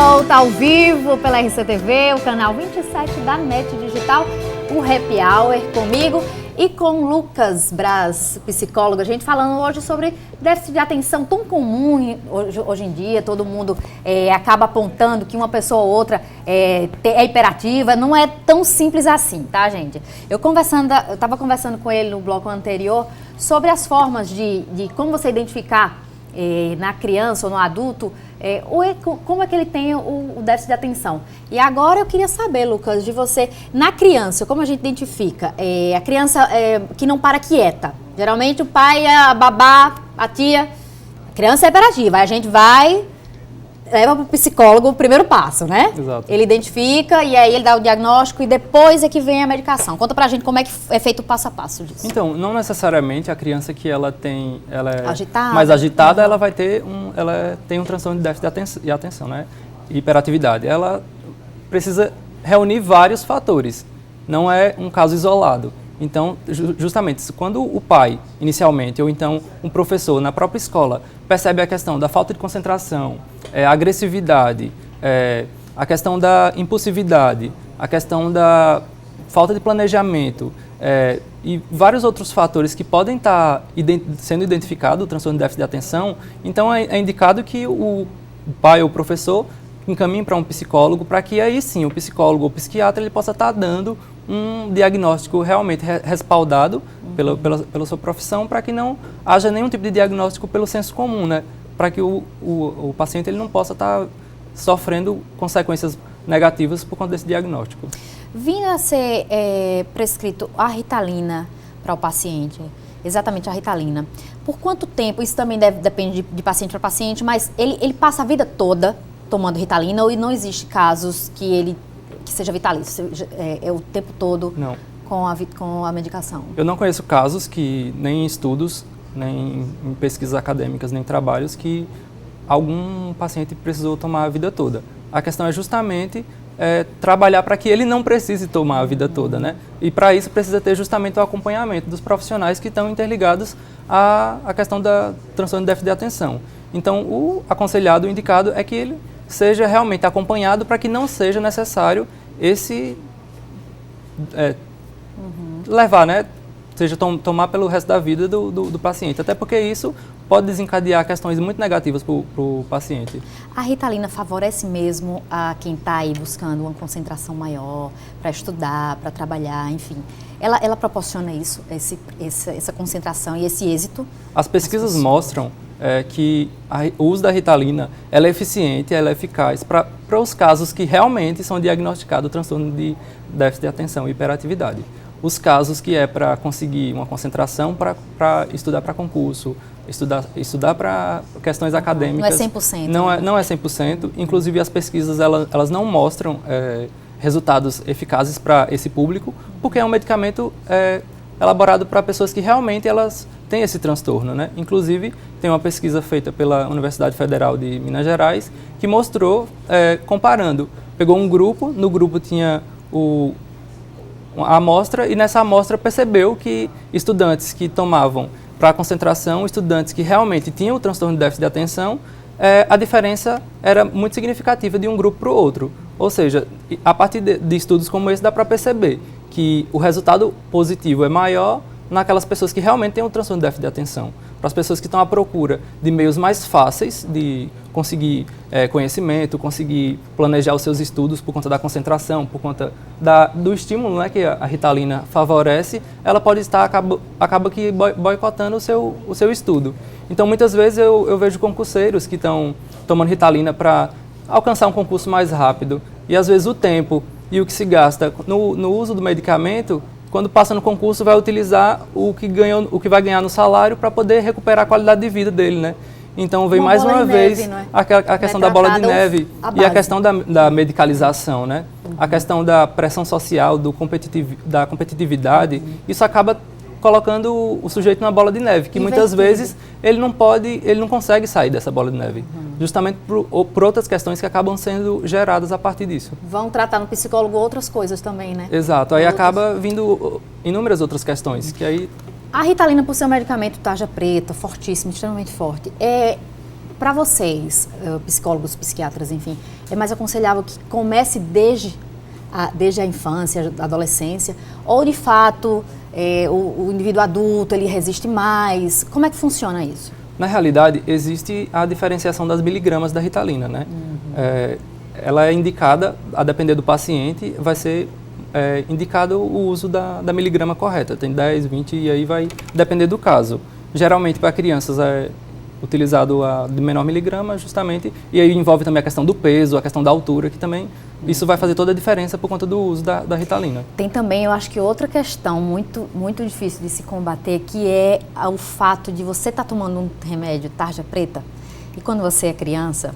Volta ao vivo pela RCTV, o canal 27 da NET Digital, o Happy Hour comigo e com Lucas Braz, psicólogo. A gente falando hoje sobre déficit de atenção tão comum hoje em dia, todo mundo acaba apontando que uma pessoa ou outra é hiperativa, não é tão simples assim, tá, gente? Eu estava conversando com ele no bloco anterior sobre as formas de como você identificar na criança ou no adulto, como é que ele tem o déficit de atenção. E agora eu queria saber, Lucas, de você, na criança, como a gente identifica? A criança que não para quieta. Geralmente o pai, a babá, a tia, a criança é hiperativa, aí a gente leva para o psicólogo o primeiro passo, né? Exato. Ele identifica e aí ele dá o diagnóstico e depois é que vem a medicação. Conta pra gente como é que é feito o passo a passo disso. Então, não necessariamente a criança que ela é agitada, mais agitada, ela vai ter ela tem um transtorno de déficit de atenção, né? Hiperatividade. Ela precisa reunir vários fatores, não é um caso isolado. Então, justamente, quando o pai, inicialmente, ou então um professor na própria escola, percebe a questão da falta de concentração, a agressividade, a questão da impulsividade, a questão da falta de planejamento e vários outros fatores que podem estar sendo identificados, o transtorno de déficit de atenção, então é indicado que o pai ou o professor encaminhe para um psicólogo, para que aí sim o psicólogo ou o psiquiatra ele possa estar dando um diagnóstico realmente respaldado pela sua profissão, para que não haja nenhum tipo de diagnóstico pelo senso comum, né? Para que o paciente ele não possa estar sofrendo consequências negativas por conta desse diagnóstico. Vindo a ser prescrito a Ritalina para o paciente, exatamente a Ritalina, por quanto tempo, isso também depende de paciente para paciente, mas ele passa a vida toda tomando Ritalina ou não existe casos que seja vitalício, é o tempo todo não. Com a medicação? Eu não conheço casos que, nem em estudos, nem em pesquisas acadêmicas, nem em trabalhos, que algum paciente precisou tomar a vida toda. A questão é justamente trabalhar para que ele não precise tomar a vida toda, né? E para isso precisa ter justamente o acompanhamento dos profissionais que estão interligados à questão da transtorno de déficit de atenção. Então, o aconselhado, o indicado é que ele seja realmente acompanhado para que não seja necessário levar, né? Seja tomar pelo resto da vida do paciente. Até porque isso pode desencadear questões muito negativas para o paciente. A Ritalina favorece mesmo a quem está aí buscando uma concentração maior para estudar, para trabalhar, enfim. Ela proporciona isso, essa concentração e esse êxito? As pesquisas mostram que o uso da Ritalina ela é eficiente, ela é eficaz para os casos que realmente são diagnosticados o transtorno de déficit de atenção e hiperatividade. Os casos que é para conseguir uma concentração, para estudar para concurso, estudar para questões acadêmicas. Não é 100%. Não é 100%. Inclusive, as pesquisas elas não mostram resultados eficazes para esse público, porque é um medicamento elaborado para pessoas que realmente elas têm esse transtorno, né? Inclusive, tem uma pesquisa feita pela Universidade Federal de Minas Gerais que mostrou, comparando, pegou um grupo, no grupo tinha a amostra e nessa amostra percebeu que estudantes que tomavam para concentração, estudantes que realmente tinham o transtorno de déficit de atenção, a diferença era muito significativa de um grupo para o outro. Ou seja, a partir de estudos como esse dá para perceber que o resultado positivo é maior naquelas pessoas que realmente têm o transtorno de déficit de atenção. Para as pessoas que estão à procura de meios mais fáceis de conseguir conhecimento, conseguir planejar os seus estudos por conta da concentração, por conta do estímulo, né, que a Ritalina favorece, ela pode estar, acaba que boicotando o seu estudo. Então, muitas vezes eu vejo concurseiros que estão tomando Ritalina para alcançar um concurso mais rápido e, às vezes, o tempo e o que se gasta no uso do medicamento, quando passa no concurso, vai utilizar o que vai ganhar no salário para poder recuperar a qualidade de vida dele, né? Então, vem mais uma vez a questão da bola de neve e a questão da medicalização, né? A questão da pressão social, da competitividade, isso acaba colocando o sujeito numa bola de neve, que muitas vezes ele não consegue sair dessa bola de neve, justamente por outras questões que acabam sendo geradas a partir disso. Vão tratar no psicólogo outras coisas também, né? Exato, aí acaba vindo inúmeras outras questões, que aí... A Ritalina, por ser um medicamento tarja preta, fortíssimo, extremamente forte, para vocês, psicólogos, psiquiatras, enfim, é mais aconselhável que comece desde a infância, a adolescência, ou de fato o indivíduo adulto ele resiste mais? Como é que funciona isso? Na realidade, existe a diferenciação das miligramas da Ritalina, né? Ela é indicada, a depender do paciente, vai ser indicado o uso da miligrama correta. Tem 10, 20 e aí vai depender do caso. Geralmente, para crianças, é utilizado de menor miligrama, justamente, e aí envolve também a questão do peso, a questão da altura, que também isso vai fazer toda a diferença por conta do uso da Ritalina. Tem também, eu acho que outra questão muito, muito difícil de se combater, que é o fato de você estar tomando um remédio tarja preta, e quando você é criança,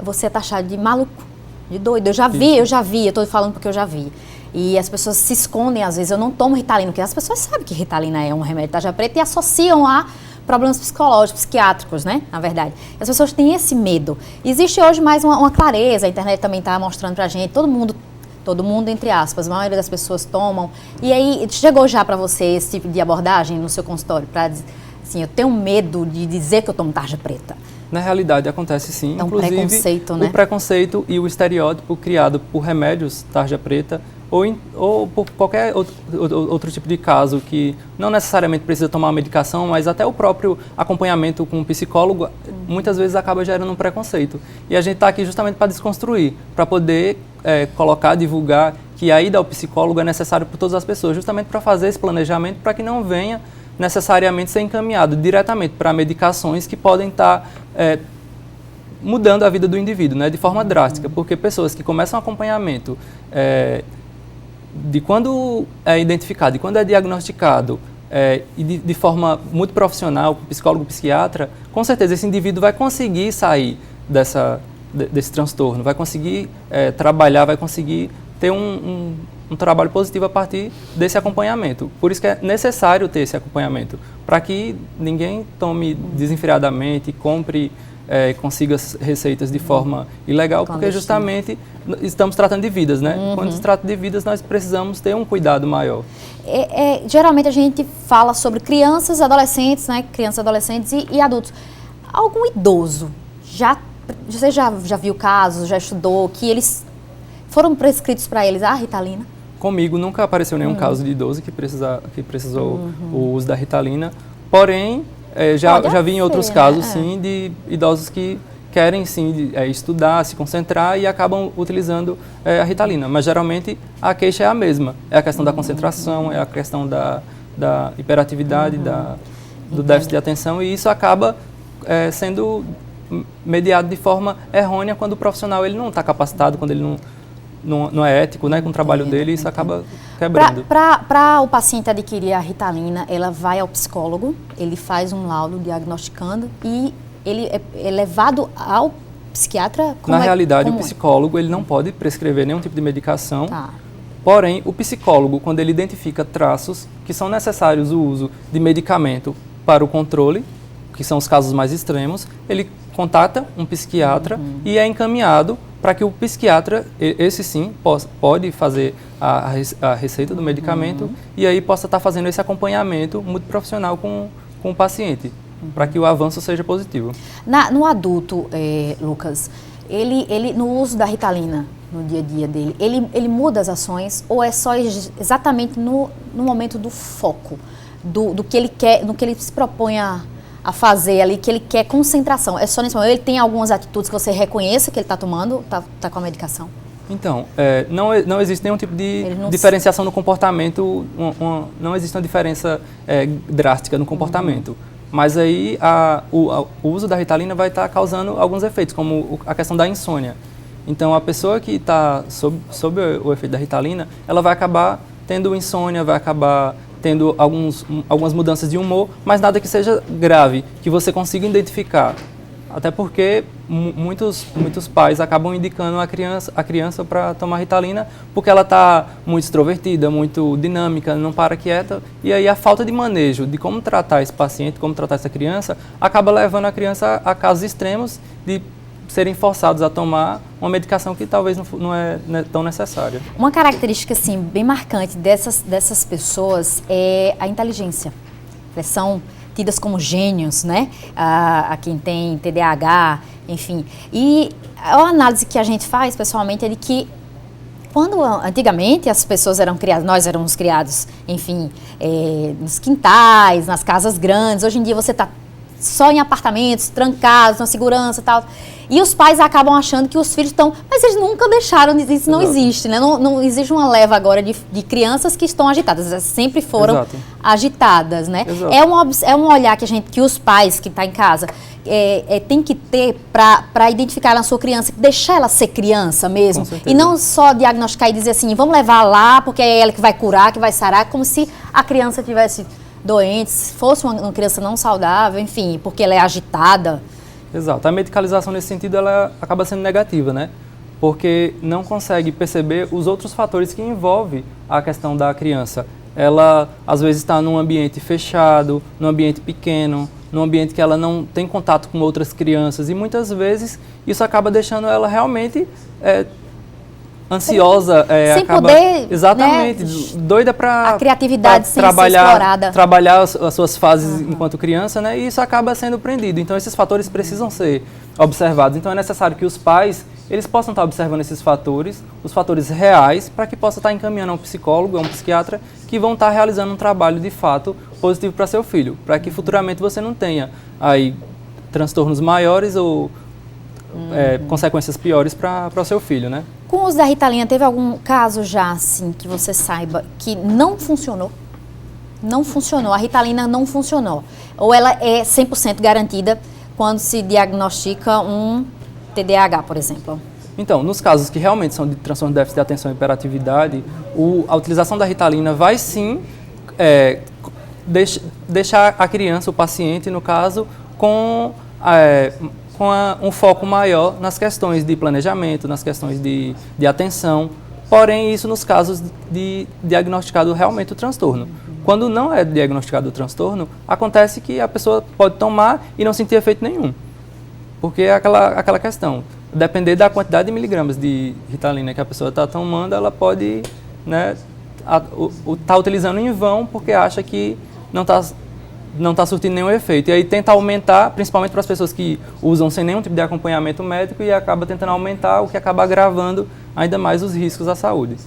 você é taxado de maluco, de doido. Eu já vi, eu estou falando porque eu já vi. E as pessoas se escondem, às vezes, eu não tomo Ritalina, porque as pessoas sabem que Ritalina é um remédio tarja preta e associam a problemas psicológicos, psiquiátricos, né, na verdade. As pessoas têm esse medo. Existe hoje mais uma clareza, a internet também está mostrando pra gente, todo mundo entre aspas, a maioria das pessoas tomam. E aí, chegou já para você esse tipo de abordagem no seu consultório? Para assim, eu tenho medo de dizer que eu tomo tarja preta. Na realidade, acontece sim. É um inclusive, preconceito, né? O preconceito e o estereótipo criado por remédios tarja preta ou por qualquer outro tipo de caso que não necessariamente precisa tomar uma medicação, mas até o próprio acompanhamento com um psicólogo, muitas vezes acaba gerando um preconceito. E a gente está aqui justamente para desconstruir, para poder colocar, divulgar que a ida ao psicólogo é necessário por todas as pessoas, justamente para fazer esse planejamento, para que não venha necessariamente ser encaminhado diretamente para medicações que podem estar mudando a vida do indivíduo, né, de forma drástica, porque pessoas que começam acompanhamento de quando é identificado, de quando é diagnosticado e de forma muito profissional, com psicólogo, psiquiatra, com certeza esse indivíduo vai conseguir sair desse transtorno, vai conseguir trabalhar, vai conseguir ter um trabalho positivo a partir desse acompanhamento. Por isso que é necessário ter esse acompanhamento, para que ninguém tome desenfreadamente, compre, consiga receitas de forma ilegal, porque justamente estamos tratando de vidas, né? Quando se trata de vidas, nós precisamos ter um cuidado maior. Geralmente a gente fala sobre crianças, adolescentes, né? Crianças, adolescentes e adultos. Algum idoso, você já viu casos, já estudou, que eles foram prescritos para eles a Ritalina? Comigo nunca apareceu nenhum caso de idoso que precisou o uso da Ritalina, porém, já vi em outros casos, sim, de idosos que querem, sim, estudar, se concentrar e acabam utilizando a Ritalina. Mas, geralmente, a queixa é a mesma. É a questão da concentração, é a questão da hiperatividade, do déficit de atenção, e isso acaba sendo mediado de forma errônea quando o profissional ele não está capacitado, quando ele não é ético, né, com o trabalho dele, isso acaba quebrando. Para o paciente adquirir a Ritalina, ela vai ao psicólogo, ele faz um laudo diagnosticando e ele é levado ao psiquiatra? Na realidade, o psicólogo ele não pode prescrever nenhum tipo de medicação, Tá. Porém, o psicólogo, quando ele identifica traços que são necessários o uso de medicamento para o controle, que são os casos mais extremos, ele contata um psiquiatra e é encaminhado para que o psiquiatra, esse sim, pode fazer a receita do medicamento e aí possa estar fazendo esse acompanhamento muito profissional com o paciente, para que o avanço seja positivo. No adulto, Lucas, ele no uso da Ritalina, no dia a dia dele, ele muda as ações ou é só exatamente no momento do foco, do que ele quer, no que ele se propõe a fazer ali, que ele quer concentração? É só nesse momento? Ele tem algumas atitudes que você reconheça que ele está tomando, está com a medicação? Então, não existe nenhum tipo de diferenciação no comportamento, não existe uma diferença drástica no comportamento. Mas aí o uso da Ritalina vai estar causando alguns efeitos, como a questão da insônia. Então, a pessoa que está sob o efeito da Ritalina, ela vai acabar tendo insônia, vai acabar tendo algumas mudanças de humor, mas nada que seja grave, que você consiga identificar. Até porque muitos pais acabam indicando a criança para tomar Ritalina porque ela está muito extrovertida, muito dinâmica, não para quieta, e aí a falta de manejo de como tratar esse paciente, como tratar essa criança, acaba levando a criança a casos extremos de serem forçados a tomar uma medicação que talvez não é tão necessária. Uma característica assim, bem marcante dessas pessoas é a inteligência. Elas tidas como gênios, né? A quem tem TDAH, enfim. E a análise que a gente faz, pessoalmente, é de que quando antigamente as pessoas eram criadas, nós éramos criados, enfim, nos quintais, nas casas grandes. Hoje em dia você está só em apartamentos, trancados, na segurança e tal. E os pais acabam achando que os filhos estão... Mas eles nunca deixaram, isso não existe, né? Não existe uma leva agora de crianças que estão agitadas. Elas sempre foram agitadas, né? É um olhar que os pais que estão em casa tem que ter para identificar na sua criança, deixar ela ser criança mesmo. E não só diagnosticar e dizer assim, vamos levar lá, porque é ela que vai curar, que vai sarar, como se a criança tivesse doente, se fosse uma criança não saudável, enfim, porque ela é agitada. Exato. A medicalização nesse sentido, ela acaba sendo negativa, né? Porque não consegue perceber os outros fatores que envolvem a questão da criança. Ela, às vezes, está num ambiente fechado, num ambiente pequeno, num ambiente que ela não tem contato com outras crianças. E muitas vezes isso acaba deixando ela realmente ansiosa, sem poder, exatamente, né, doida para a criatividade sem trabalhar, ser explorada. Trabalhar as suas fases enquanto criança, né? E isso acaba sendo prendido. Então esses fatores precisam ser observados. Então é necessário que os pais eles possam estar observando esses fatores, os fatores reais, para que possa estar encaminhando a um psicólogo, a um psiquiatra, que vão estar realizando um trabalho de fato positivo para seu filho, para que futuramente você não tenha aí transtornos maiores ou consequências piores para o seu filho, né? Com o uso da Ritalina, teve algum caso já, assim, que você saiba que não funcionou? Não funcionou, a Ritalina não funcionou. Ou ela é 100% garantida quando se diagnostica um TDAH, por exemplo? Então, nos casos que realmente são de transtorno de déficit de atenção e hiperatividade, a utilização da Ritalina vai sim deixar a criança, o paciente, no caso, com um foco maior nas questões de planejamento, nas questões de atenção, porém isso nos casos de diagnosticado realmente o transtorno. Quando não é diagnosticado o transtorno, acontece que a pessoa pode tomar e não sentir efeito nenhum, porque é aquela questão, depender da quantidade de miligramas de Ritalina que a pessoa está tomando, ela pode tá utilizando em vão porque acha que não está surtindo nenhum efeito. E aí tenta aumentar, principalmente para as pessoas que usam sem nenhum tipo de acompanhamento médico, e acaba tentando aumentar, o que acaba agravando ainda mais os riscos à saúde.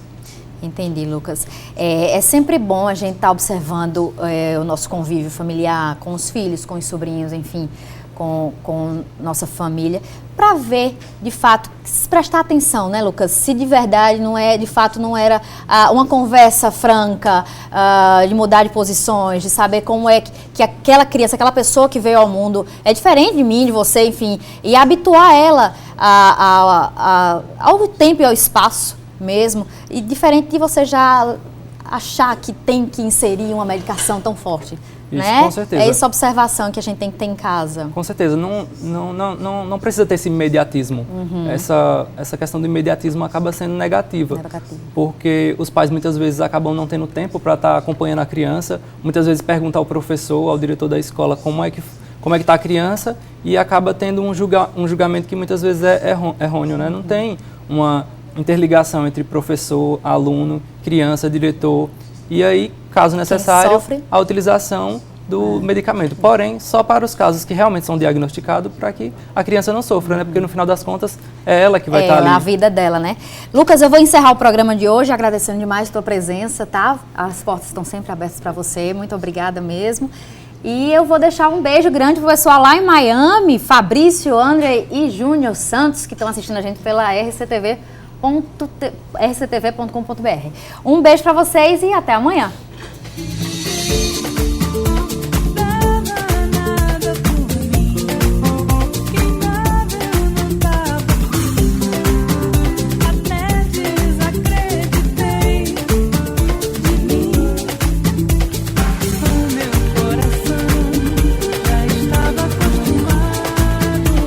Entendi, Lucas. É sempre bom a gente estar observando o nosso convívio familiar, com os filhos, com os sobrinhos, enfim, com nossa família, para ver, de fato, prestar atenção, né, Lucas? Se de verdade não era uma conversa franca, de mudar de posições, de saber como é que aquela criança, aquela pessoa que veio ao mundo é diferente de mim, de você, enfim, e habituar ela ao tempo e ao espaço mesmo, e diferente de você já achar que tem que inserir uma medicação tão forte. Isso, né? Com certeza. É essa observação que a gente tem que ter em casa. Com certeza. Não precisa ter esse imediatismo. Essa questão do imediatismo acaba sendo negativa. Porque os pais muitas vezes acabam não tendo tempo para estar acompanhando a criança. Muitas vezes pergunta ao professor, ao diretor da escola como é que está a criança, e acaba tendo um julgamento que muitas vezes é errôneo, né? Não tem uma interligação entre professor, aluno, criança, diretor. E aí, caso necessário, a utilização do medicamento. Porém, só para os casos que realmente são diagnosticados, para que a criança não sofra, né? Porque no final das contas é ela que vai estar ali. É a vida dela, né? Lucas, eu vou encerrar o programa de hoje agradecendo demais a tua presença, tá? As portas estão sempre abertas para você. Muito obrigada mesmo. E eu vou deixar um beijo grande pro pessoal lá em Miami, Fabrício, André e Júnior Santos, que estão assistindo a gente pela rctv.com.br. Um beijo para vocês e até amanhã.